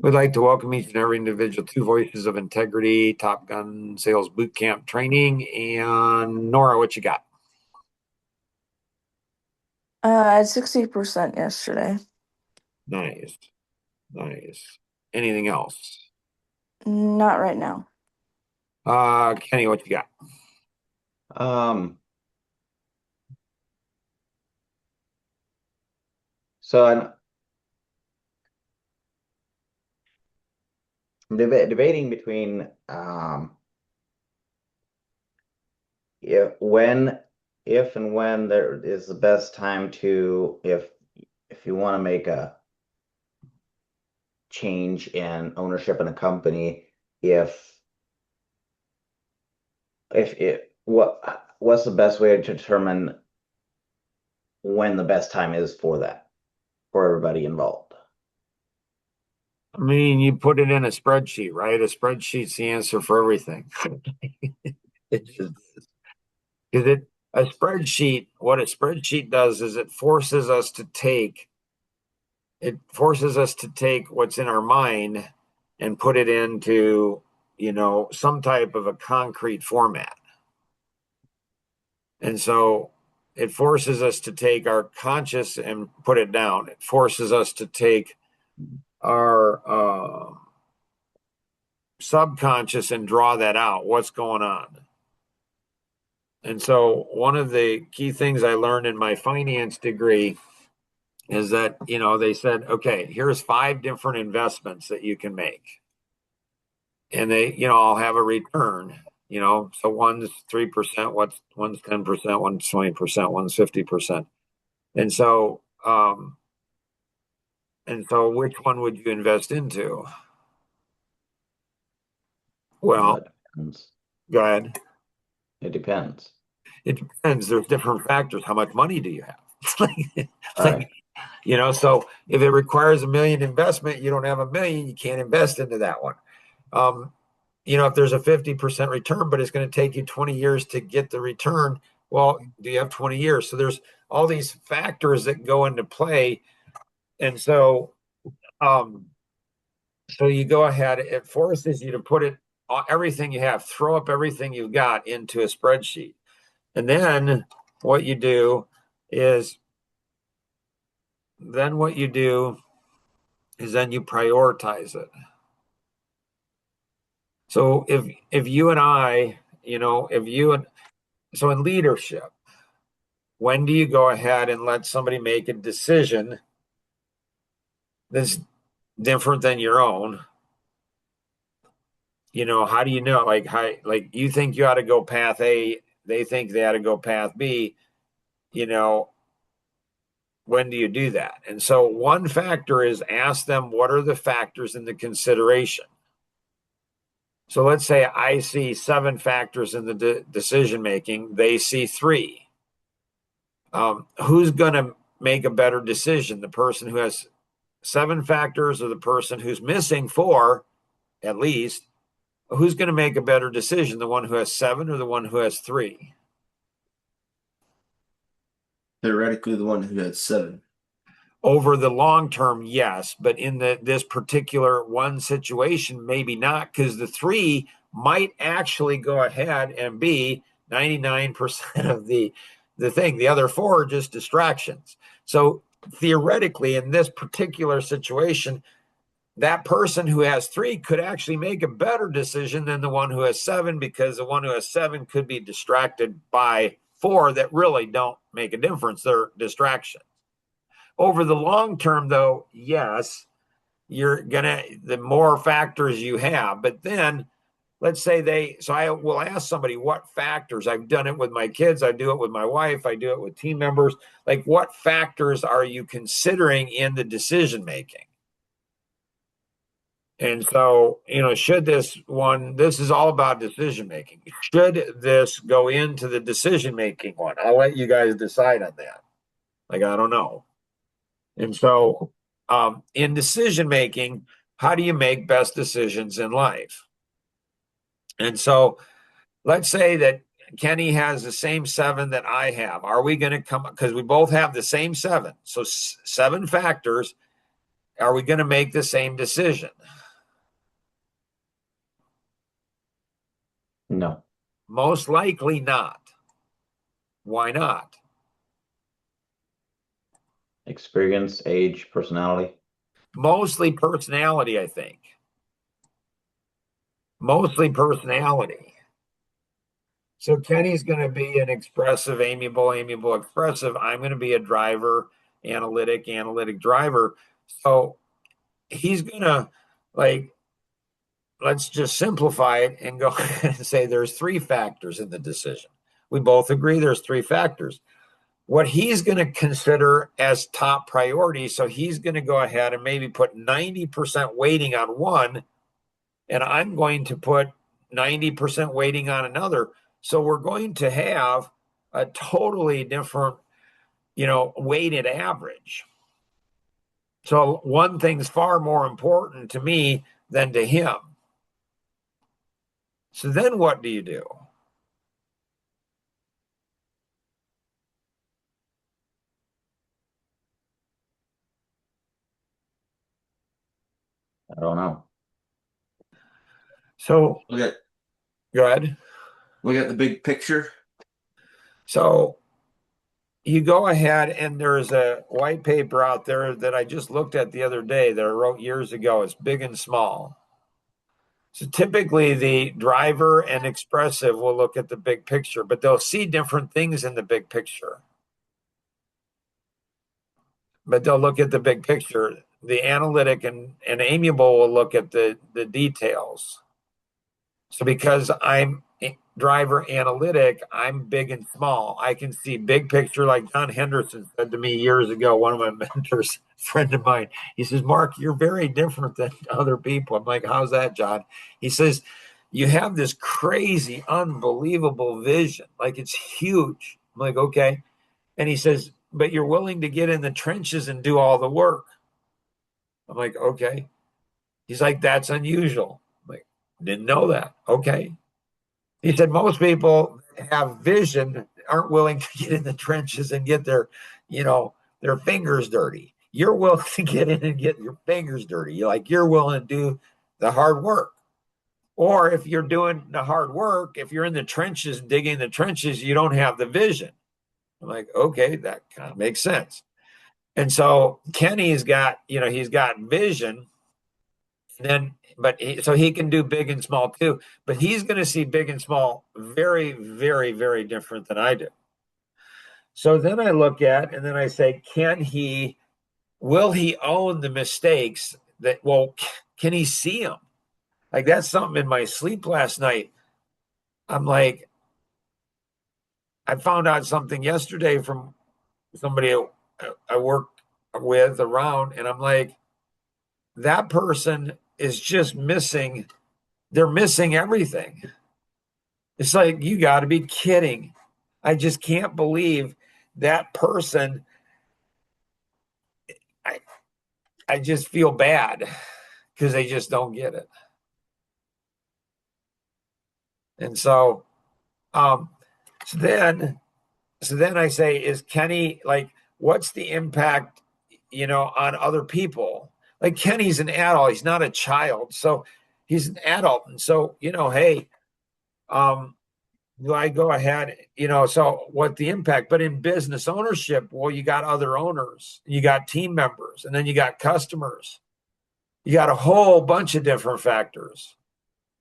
We'd like to welcome each and every individual to Voices of Integrity, Top Gun Sales Bootcamp Training. And Nora, what you got? I had 60% yesterday. Nice. Nice. Anything else? Not right now. Kenny, what you got? Um, so I'm debating between if and when there is the best time to if you want to make a change in ownership in a company, if it what's the best way to determine when the best time is for that for everybody involved? I mean, you put it in a spreadsheet, right? A spreadsheet's the answer for everything. It just is. Because what a spreadsheet does is it forces us to take what's in our mind and put it into, some type of a concrete format. And so it forces us to take our conscious and put it down. It forces us to take our subconscious and draw that out. What's going on? And so one of the key things I learned in my finance degree is that, they said, okay, here's 5 different investments that you can make. And they, I'll have a return, so one's 3%, one's 10%, one's 20%, one's 50%. And so, which one would you invest into? Well, It depends. go ahead. It depends. It depends. There's different factors. How much money do you have? All right. So if it requires $1 million investment, you don't have $1 million, you can't invest into that one. If there's a 50% return, but it's going to take you 20 years to get the return, well, do you have 20 years? So there's all these factors that go into play. And so, you go ahead, it forces you to put everything you have, throw up everything you've got into a spreadsheet. And then what you do is then you prioritize it. So if you and I, so in leadership, when do you go ahead and let somebody make a decision that's different than your own? How do you know? Like you think you ought to go path A, they think they ought to go path B, when do you do that? And so one factor is ask them, what are the factors in the consideration? So let's say I see 7 factors in the decision making. They see 3. Who's going to make a better decision? The person who has 7 factors or the person who's missing 4, at least? Who's going to make a better decision? The one who has 7 or the one who has 3? Theoretically, the one who had 7. Over the long term, yes, but in this particular one situation, maybe not, because the 3 might actually go ahead and be 99% of the thing. The other 4 are just distractions. So theoretically, in this particular situation, that person who has 3 could actually make a better decision than the one who has 7, because the one who has 7 could be distracted by 4 that really don't make a difference. They're distractions. Over the long term, though, yes, the more factors you have. But then let's say I will ask somebody what factors. I've done it with my kids. I do it with my wife. I do it with team members. Like, what factors are you considering in the decision making? And so, this is all about decision making. Should this go into the decision making one? I'll let you guys decide on that. I don't know. And so, in decision making, how do you make best decisions in life? And so, let's say that Kenny has the same 7 that I have. Are we going to come, because we both have the same 7? So 7 factors. Are we going to make the same decision? No. Most likely not. Why not? Experience, age, personality. Mostly personality, I think. Mostly personality. So Kenny's going to be an expressive, amiable, expressive. I'm going to be a driver, analytic driver. So he's going to, like, let's just simplify it and go and say there's 3 factors in the decision. We both agree there's 3 factors. What he's going to consider as top priority, so he's going to go ahead and maybe put 90% weighting on one, and I'm going to put 90% weighting on another. So we're going to have a totally different, weighted average. So one thing's far more important to me than to him. So then what do you do? I don't know. So Look at go ahead. the big picture. So you go ahead, and there's a white paper out there that I just looked at the other day that I wrote years ago. It's big and small. So typically the driver and expressive will look at the big picture, but they'll see different things in the big picture. But they'll look at the big picture. The analytic and amiable will look at the details. So because I'm driver analytic, I'm big and small. I can see big picture, like John Henderson said to me years ago, one of my mentors, friend of mine. He says, Mark, you're very different than other people. I'm like, how's that, John? He says, you have this crazy, unbelievable vision. Like, it's huge. I'm like, okay. And he says, but you're willing to get in the trenches and do all the work. I'm like, okay. He's like, that's unusual. I'm like, didn't know that. Okay. He said most people have vision, aren't willing to get in the trenches and get their fingers dirty. You're willing to get in and get your fingers dirty. You're willing to do the hard work. Or if you're doing the hard work, if you're in the trenches, digging the trenches, you don't have the vision. I'm like, okay, that kind of makes sense. And so Kenny's got, he's got vision. And then, so he can do big and small too, but he's going to see big and small very, very, very different than I do. So then I look at, and then I say, will he own the mistakes can he see them? Like, that's something in my sleep last night. I'm like, I found out something yesterday from somebody I worked with around, and I'm like, that person is just they're missing everything. It's like, you got to be kidding. I just can't believe that person. I just feel bad because they just don't get it. And so, so then I say, is Kenny, like, what's the impact, on other people? Like, Kenny's an adult. He's not a child. So he's an adult. And so, hey, do I go ahead, so what the impact? But in business ownership, well, you got other owners, you got team members, and then you got customers. You got a whole bunch of different factors.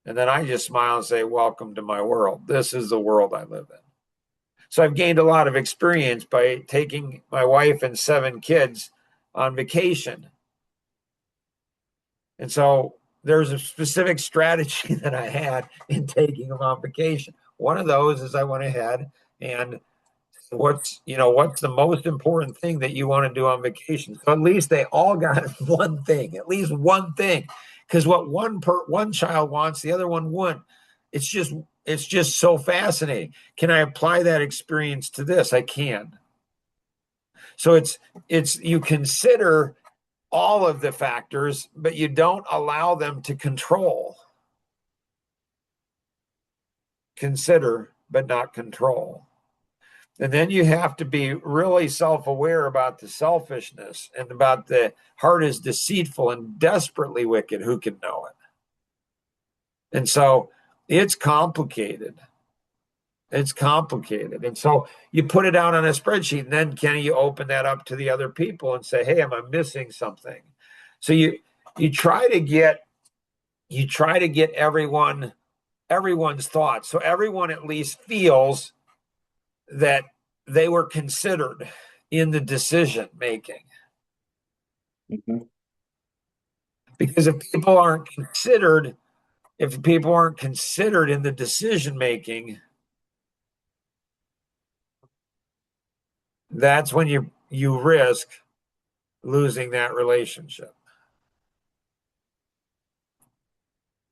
And then I just smile and say, welcome to my world. This is the world I live in. So I've gained a lot of experience by taking my wife and 7 kids on vacation. And so there's a specific strategy that I had in taking them on vacation. One of those is I went ahead and what's the most important thing that you want to do on vacation? So at least they all got one thing, at least one thing. Because what one child wants, the other one wouldn't. It's just so fascinating. Can I apply that experience to this? I can. So it's you consider all of the factors, but you don't allow them to control. Consider, but not control. And then you have to be really self-aware about the selfishness and about the heart is deceitful and desperately wicked. Who can know it? And so it's complicated. It's complicated. And so you put it out on a spreadsheet, and then Kenny, you open that up to the other people and say, hey, am I missing something? So you try to get everyone's thoughts. So everyone at least feels that they were considered in the decision making. Mm-hmm. Because if people aren't considered in the decision making, that's when you risk losing that relationship.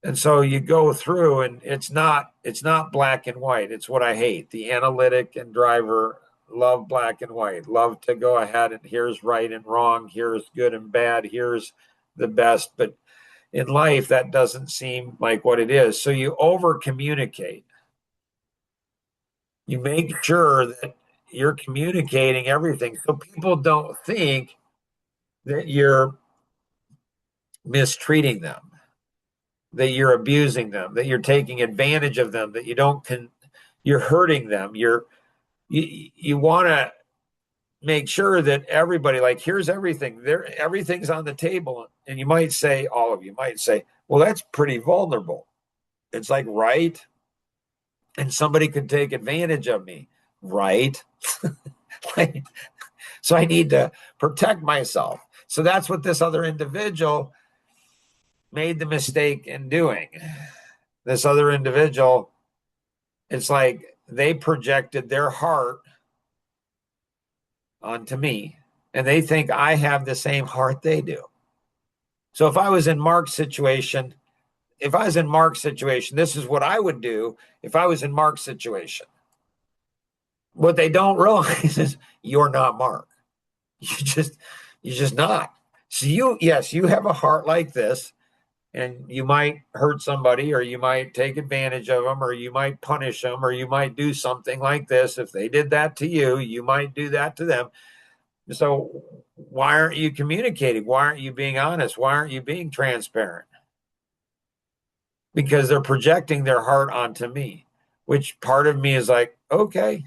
And so you go through, and it's not black and white. It's what I hate. The analytic and driver love black and white, love to go ahead and here's right and wrong, here's good and bad, here's the best. But in life, that doesn't seem like what it is. So you over communicate. You make sure that you're communicating everything so people don't think that you're mistreating them, that you're abusing them, that you're taking advantage of them, that you're hurting them. You want to make sure that everybody, like, here's everything there, everything's on the table. And you might say, all of you might say, well, that's pretty vulnerable. It's like, right? And somebody could take advantage of me, right? So I need to protect myself. So that's what this other individual made the mistake in doing. This other individual, it's like they projected their heart onto me, and they think I have the same heart they do. So if I was in Mark's situation, this is what I would do if I was in Mark's situation. What they don't realize is you're not Mark. You're just not. So you have a heart like this, and you might hurt somebody, or you might take advantage of them, or you might punish them, or you might do something like this. If they did that to you, you might do that to them. So why aren't you communicating? Why aren't you being honest? Why aren't you being transparent? Because they're projecting their heart onto me, which part of me is like, okay.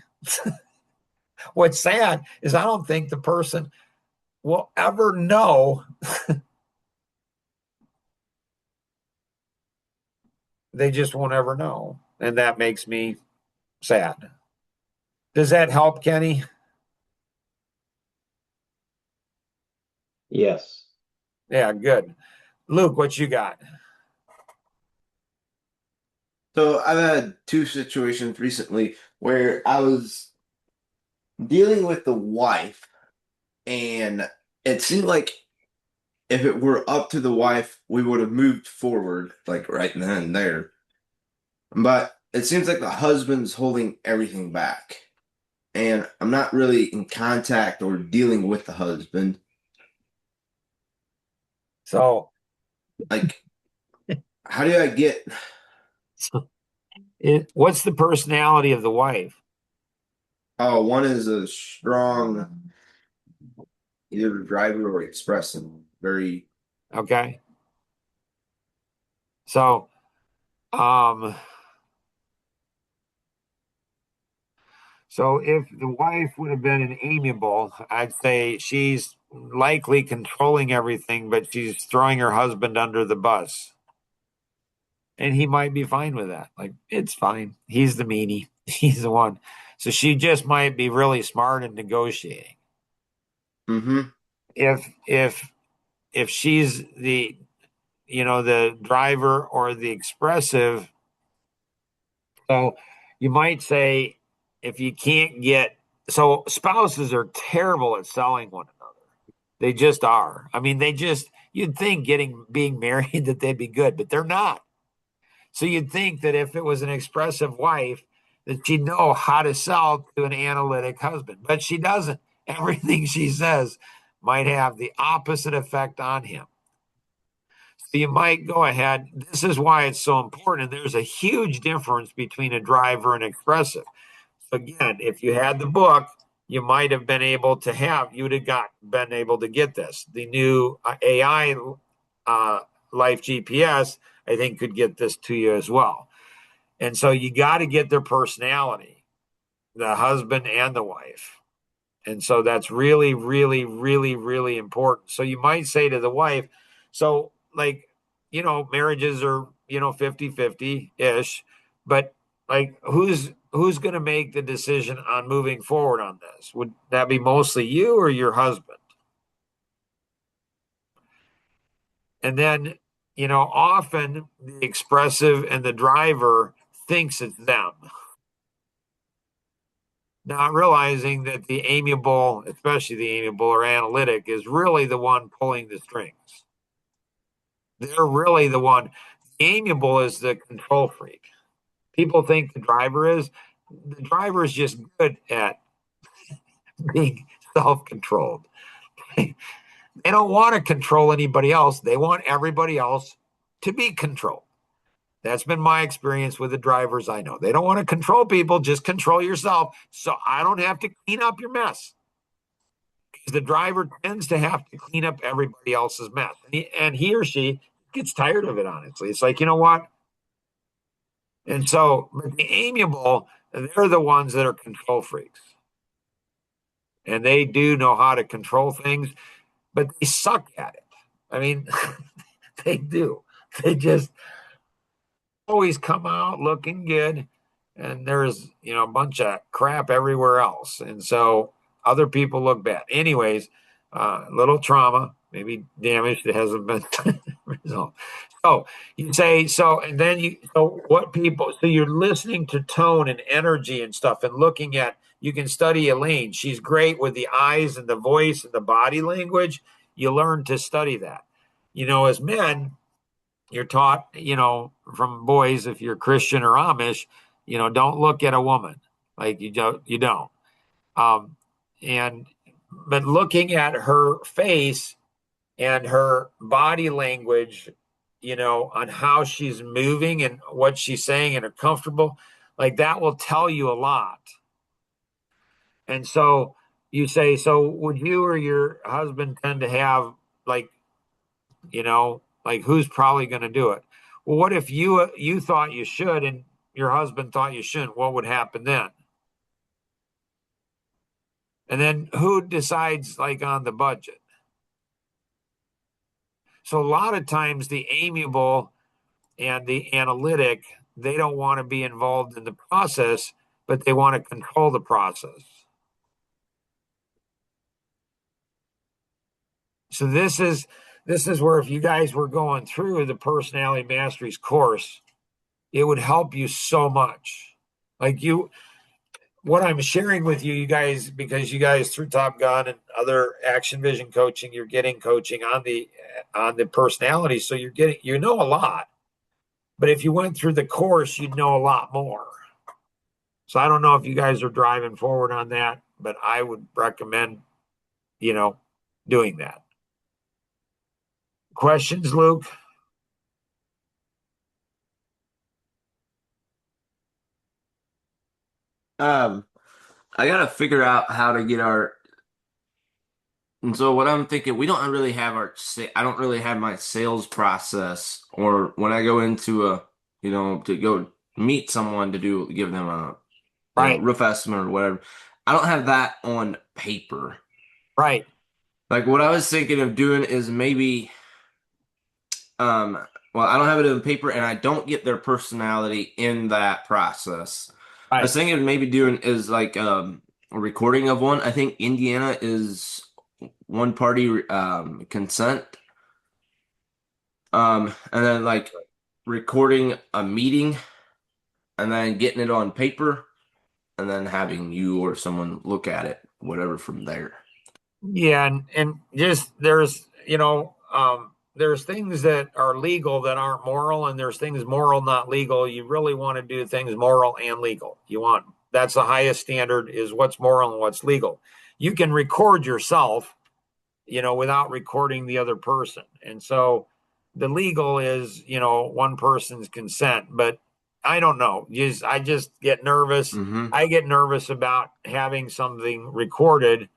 What's sad is I don't think the person will ever know. They just won't ever know. And that makes me sad. Does that help, Kenny? Yes. Yeah, good. Luke, what you got? So I've had two situations recently where I was dealing with the wife, and it seemed like if it were up to the wife, we would have moved forward, like right then and there. But it seems like the husband's holding everything back. And I'm not really in contact or dealing with the husband. So, Like, how do I get... what's the personality of the wife? Oh, one is a strong either driver or expressive. Very... Okay. So, so if the wife would have been an amiable, I'd say she's likely controlling everything, but she's throwing her husband under the bus. And he might be fine with that. Like, it's fine. He's the meanie. He's the one. So she just might be really smart in negotiating. Mm-hmm. If she's the driver or the expressive, so you might say, if you can't get, so spouses are terrible at selling one another. They just are. I mean, you'd think being married that they'd be good, but they're not. So you'd think that if it was an expressive wife, that she'd know how to sell to an analytic husband, but she doesn't. Everything she says might have the opposite effect on him. So you might go ahead. This is why it's so important. There's a huge difference between a driver and expressive. Again, if you had the book, you might have been able to been able to get this. The new AI Life GPS, I think, could get this to you as well. And so you got to get their personality, the husband and the wife. And so that's really, really, really, really important. So you might say to the wife, so like, marriages are, 50-50 ish, but like, who's going to make the decision on moving forward on this? Would that be mostly you or your husband? And then, often the expressive and the driver thinks it's them, not realizing that the amiable, especially the amiable or analytic, is really the one pulling the strings. They're really the one. The amiable is the control freak. People think the driver is. The driver is just good at being self-controlled. They don't want to control anybody else. They want everybody else to be controlled. That's been my experience with the drivers I know. They don't want to control people, just control yourself so I don't have to clean up your mess. Because the driver tends to have to clean up everybody else's mess. And he or she gets tired of it, honestly. It's like, you know what? And so, but the amiable, they're the ones that are control freaks. And they do know how to control things, but they suck at it. I mean, they do. They just always come out looking good. And there's, a bunch of crap everywhere else. And so other people look bad. Anyways, little trauma, maybe damage that hasn't been resolved. So you say, and then so you're listening to tone and energy and stuff and looking at, you can study Elaine. She's great with the eyes and the voice and the body language. You learn to study that. As men, you're taught, from boys, if you're Christian or Amish, don't look at a woman. Like you don't. But looking at her face and her body language, on how she's moving and what she's saying and are comfortable, like that will tell you a lot. And so you say, so would you or your husband tend to have like, like who's probably going to do it? Well, what if you thought you should and your husband thought you shouldn't? What would happen then? And then who decides like on the budget? So a lot of times the amiable and the analytic, they don't want to be involved in the process, but they want to control the process. So this is where if you guys were going through the Personality Masteries course, it would help you so much. Like what I'm sharing with you guys, because you guys through Top Gun and other Action Vision coaching, you're getting coaching on the personality. So you're getting, a lot, but if you went through the course, you'd know a lot more. So I don't know if you guys are driving forward on that, but I would recommend, doing that. Questions, Luke? I gotta figure out how to get our. And so what I'm thinking, we don't really have I don't really have my sales process, or when I go into to go meet someone to give them a Right. roof estimate or whatever. I don't have that on paper. Right. Like what I was thinking of doing is maybe, well, I don't have it on paper and I don't get their personality in that process. Right. I was thinking of maybe doing is like a recording of one. I think Indiana is one party consent. And then like recording a meeting and then getting it on paper and then having you or someone look at it, whatever from there. Yeah, and just there's there's things that are legal that aren't moral, and there's things moral not legal. You really want to do things moral and legal. That's the highest standard, is what's moral and what's legal. You can record yourself, without recording the other person. And so the legal is, one person's consent, but I don't know. I just get nervous. Mm-hmm. I get nervous about having something recorded,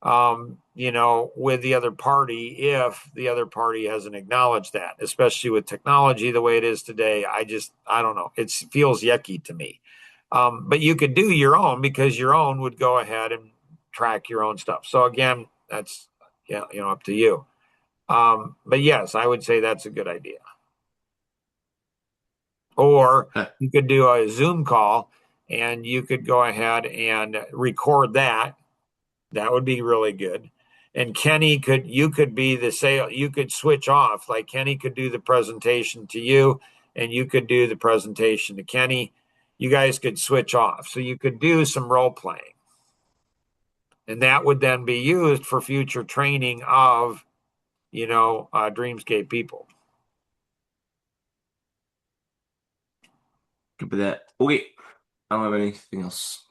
with the other party if the other party hasn't acknowledged that, especially with technology the way it is today. I don't know. It feels yucky to me. But you could do your own because your own would go ahead and track your own stuff. So again, that's up to you. But yes, I would say that's a good idea. Or you could do a Zoom call and you could go ahead and record that. That would be really good. And you could be you could switch off. Like Kenny could do the presentation to you and you could do the presentation to Kenny. You guys could switch off. So you could do some role playing. And that would then be used for future training of, Dreamscape people. Good for that. Okay. I don't have anything else.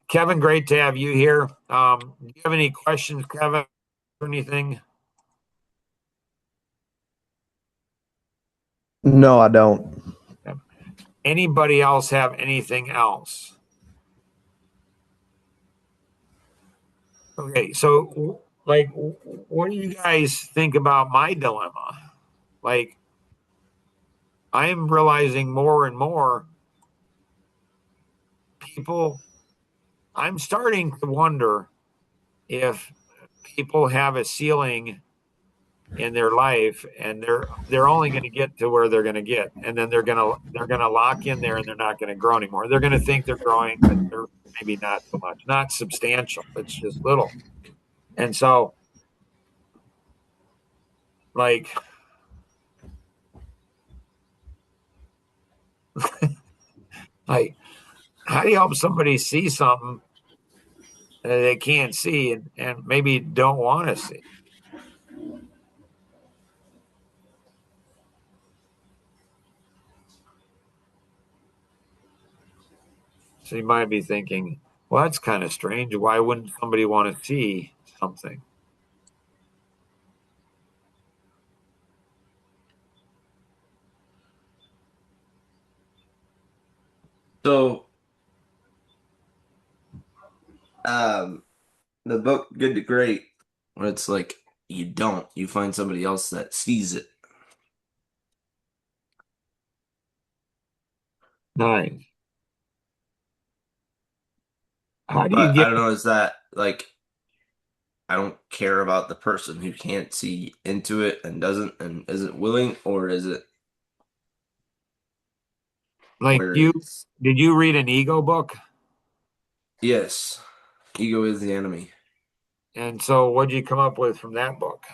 Kevin, great to have you here. Do you have any questions, Kevin, or anything? No, I don't. Anybody else have anything else? Okay, so like, what do you guys think about my dilemma? Like, I'm realizing more and more people, I'm starting to wonder if people have a ceiling in their life and they're only going to get to where they're going to get, and then they're going to lock in there and they're not going to grow anymore. They're going to think they're growing, but they're maybe not so much, not substantial. It's just little. And so like like how do you help somebody see something that they can't see and maybe don't want to see? So you might be thinking, well, that's kind of strange. Why wouldn't somebody want to see something? So, the book Good to Great, where it's like you find somebody else that sees it. Nice. How do you But I get don't know, is that like I don't care about the person who can't see into it and doesn't and isn't willing, or is it like where you it's did you read an ego book? yes, ego is the enemy. And so what did you come up with from that book?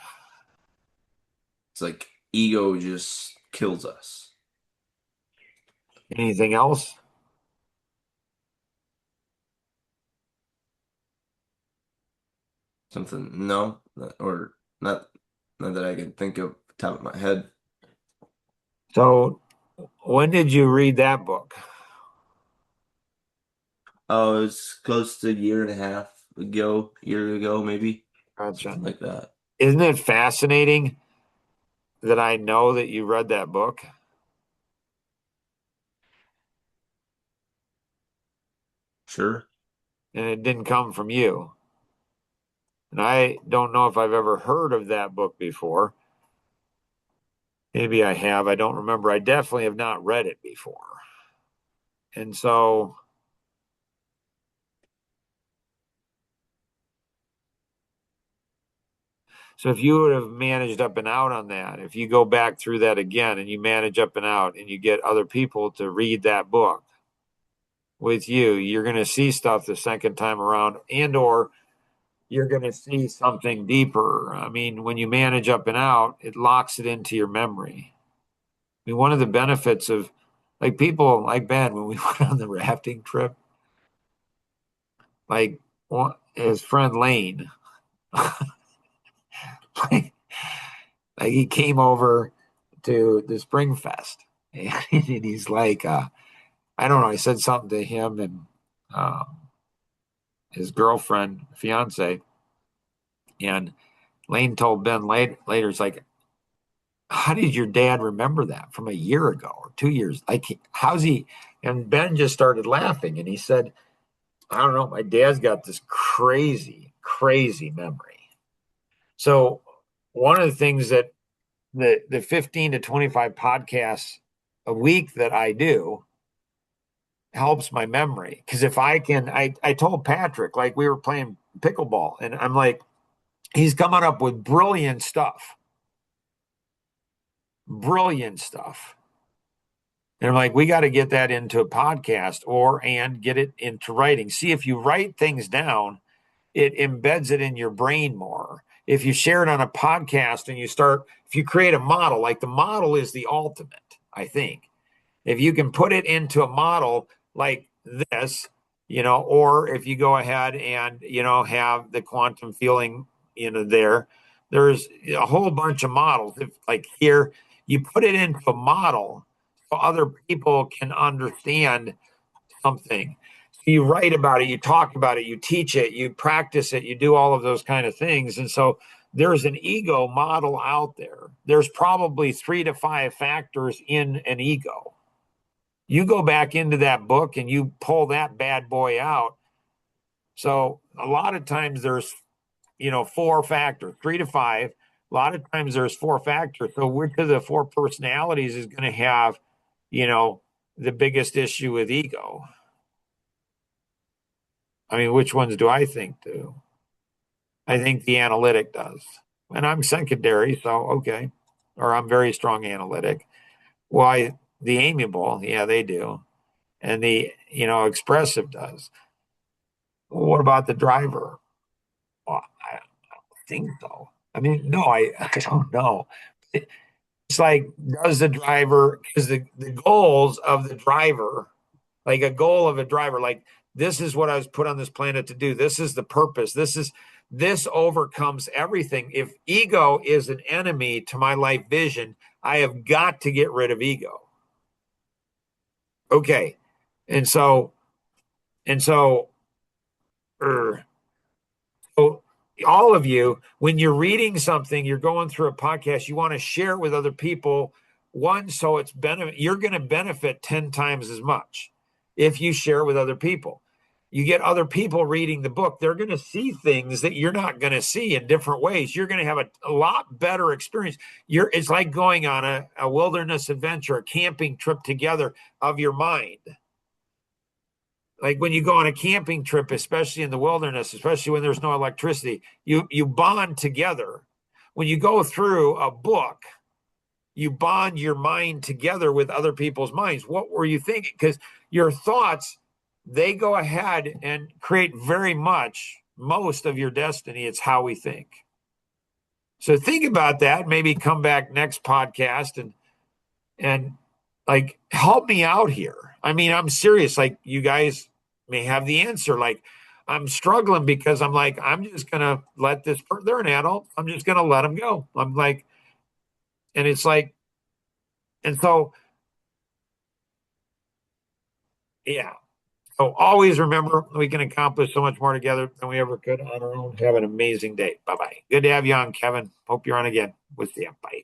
It's like ego just kills us. Anything else? Something no, or not, not that I can think of top of my head. So when did you read that book? Oh, it's close to a year and a half ago, year ago maybe, Gotcha. something like that. Isn't it fascinating that I know that you read that book? Sure. And it didn't come from you. And I don't know if I've ever heard of that book before. Maybe I have. I don't remember. I definitely have not read it before. And so if you would have managed up and out on that, if you go back through that again and you manage up and out and you get other people to read that book with you, you're going to see stuff the second time around, and or you're going to see something deeper. I mean, when you manage up and out, it locks it into your memory. I mean, one of the benefits of like people like Ben, when we went on the rafting trip, like his friend Lane, like he came over to the Spring Fest and he's like, I don't know, I said something to him and his girlfriend, fiance, and Lane told Ben later, it's like, how did your dad remember that from a year ago or 2 years? Like, how's he? And Ben just started laughing and he said, I don't know. My dad's got this crazy, crazy memory. So, one of the things that the 15 to 25 podcasts a week that I do helps my memory. Because if I can, I told Patrick, like we were playing pickleball, and I'm like, he's coming up with brilliant stuff. Brilliant stuff. And I'm like, we got to get that into a podcast and get it into writing. See, if you write things down, it embeds it in your brain more. If you share it on a podcast and if you create a model, like the model is the ultimate, I think. If you can put it into a model like this, or if you go ahead and, have the quantum feeling, there's a whole bunch of models. If like here, you put it into a model so other people can understand something. So you write about it, you talk about it, you teach it, you practice it, you do all of those kind of things. And so there's an ego model out there. There's probably 3 to 5 factors in an ego. You go back into that book and you pull that bad boy out. So a lot of times there's, 4 factors, 3 to 5. A lot of times there's 4 factors. So which of the 4 personalities is going to have, the biggest issue with ego? I mean, which ones do I think do? I think the analytic does. And I'm secondary, so okay. Or I'm very strong analytic. Why the amiable, yeah, they do. And the, expressive does. What about the driver? Well, I don't think so. I mean, no, I don't know. It's like, does the driver, because the goals of the driver, like a goal of a driver, like this is what I was put on this planet to do. This is the purpose. This overcomes everything. If ego is an enemy to my life vision, I have got to get rid of ego. Okay. And so, er, so all of you, when you're reading something, you're going through a podcast, you want to share it with other people. One, so you're going to benefit 10 times as much if you share with other people. You get other people reading the book, they're going to see things that you're not going to see in different ways. You're going to have a lot better experience. It's like going on a wilderness adventure, a camping trip together of your mind. Like when you go on a camping trip, especially in the wilderness, especially when there's no electricity, you bond together. When you go through a book, you bond your mind together with other people's minds. What were you thinking? Because your thoughts, they go ahead and create most of your destiny. It's how we think. So think about that. Maybe come back next podcast and like help me out here. I mean, I'm serious. Like you guys may have the answer. Like I'm struggling because I'm like, I'm just going to let they're an adult. I'm just going to let them go. I'm like, and it's like, and so, yeah. So always remember we can accomplish so much more together than we ever could on our own. Have an amazing day. Bye-bye. Good to have you on, Kevin. Hope you're on again. We'll see you. Bye.